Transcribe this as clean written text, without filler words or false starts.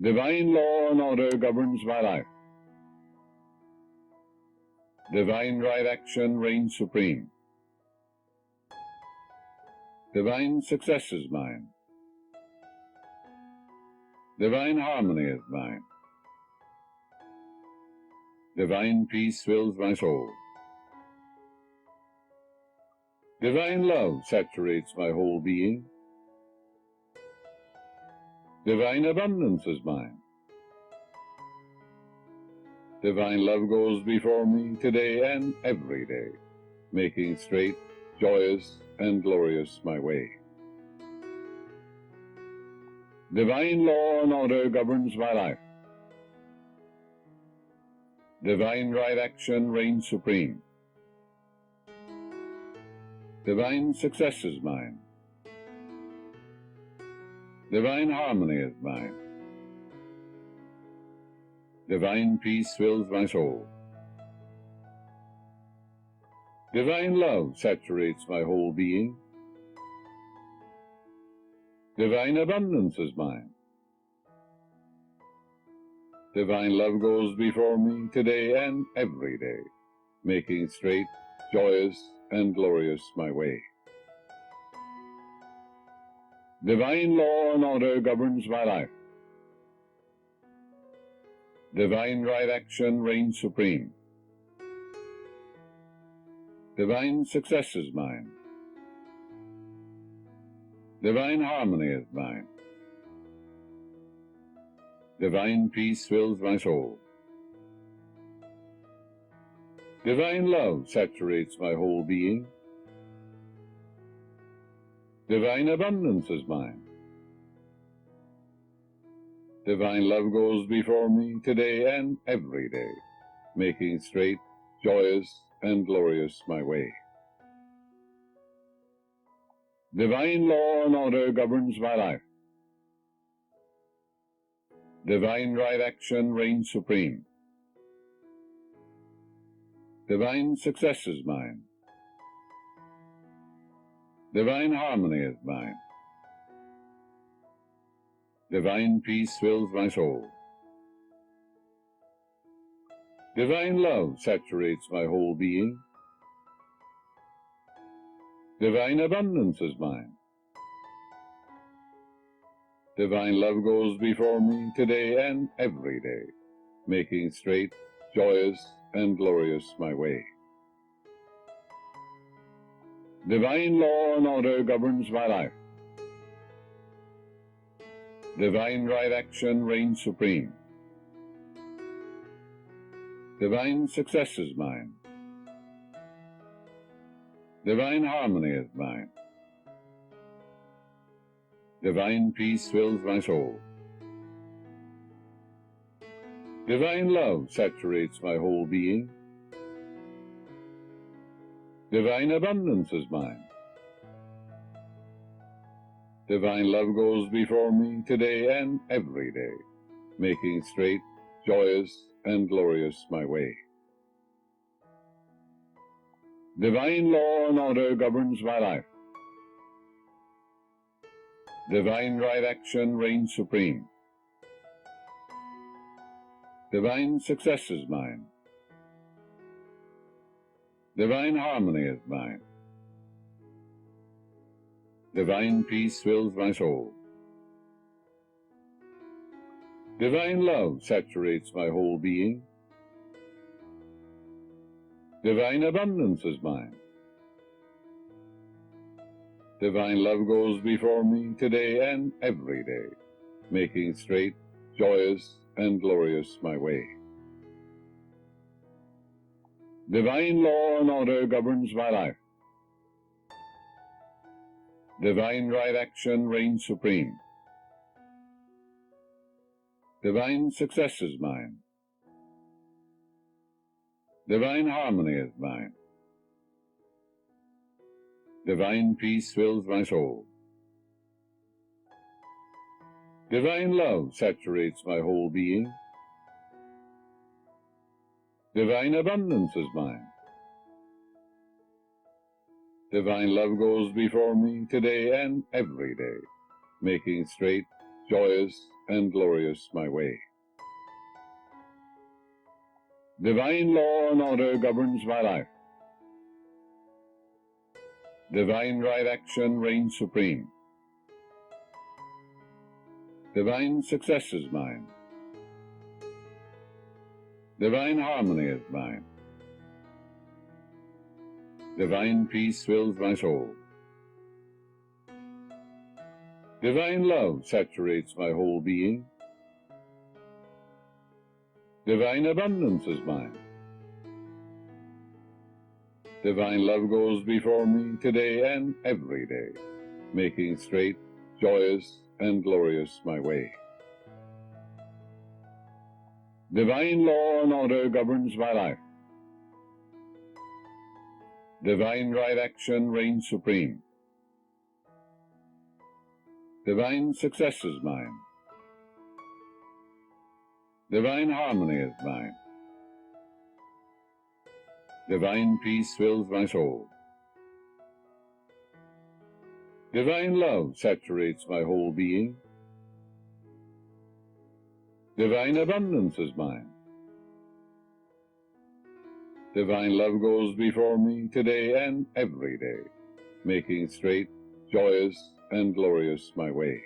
Divine law and order governs my life. Divine right action reigns supreme. Divine success is mine. Divine harmony is mine. Divine peace fills my soul. Divine love saturates my whole being. Divine abundance is mine. Divine love goes before me today and every day, making straight, joyous, and glorious my way. Divine law and order governs my life. Divine right action reigns supreme. Divine success is mine. Divine harmony is mine. Divine peace fills my soul. Divine love saturates my whole being. Divine abundance is mine. Divine love goes before me today and every day, making straight, joyous, and glorious my way. Divine law and order governs my life. Divine right action reigns supreme. Divine success is mine. Divine harmony is mine. Divine peace fills my soul. Divine love saturates my whole being. Divine abundance is mine. Divine love goes before me today and every day, making straight, joyous, and glorious my way. Divine law and order governs my life. Divine right action reigns supreme. Divine success is mine. Divine harmony is mine. Divine peace fills my soul. Divine love saturates my whole being. Divine abundance is mine. Divine love goes before me today and every day, making straight, joyous, and glorious my way. Divine law and order governs my life. Divine right action reigns supreme. Divine success is mine. Divine harmony is mine. Divine peace fills my soul. Divine love saturates my whole being. Divine abundance is mine. Divine love goes before me today and every day, making straight, joyous, and glorious my way. Divine law and order governs my life. Divine right action reigns supreme. Divine success is mine. Divine harmony is mine. Divine peace fills my soul. Divine love saturates my whole being. Divine abundance is mine. Divine love goes before me today and every day, making straight, joyous, and glorious my way. Divine law and order governs my life. Divine right action reigns supreme. Divine success is mine. Divine harmony is mine. Divine peace fills my soul. Divine love saturates my whole being. Divine abundance is mine. Divine love goes before me today and every day, making straight, joyous, and glorious my way. Divine law and order governs my life. Divine right action reigns supreme. Divine success is mine. Divine harmony is mine. Divine peace fills my soul. Divine love saturates my whole being. Divine abundance is mine. Divine love goes before me today and every day, making straight, joyous, and glorious my way. Divine law and order governs my life. Divine right action reigns supreme. Divine success is mine. Divine harmony is mine. Divine peace fills my soul. Divine love saturates my whole being. Divine abundance is mine. Divine love goes before me today and every day, making straight, joyous, and glorious my way.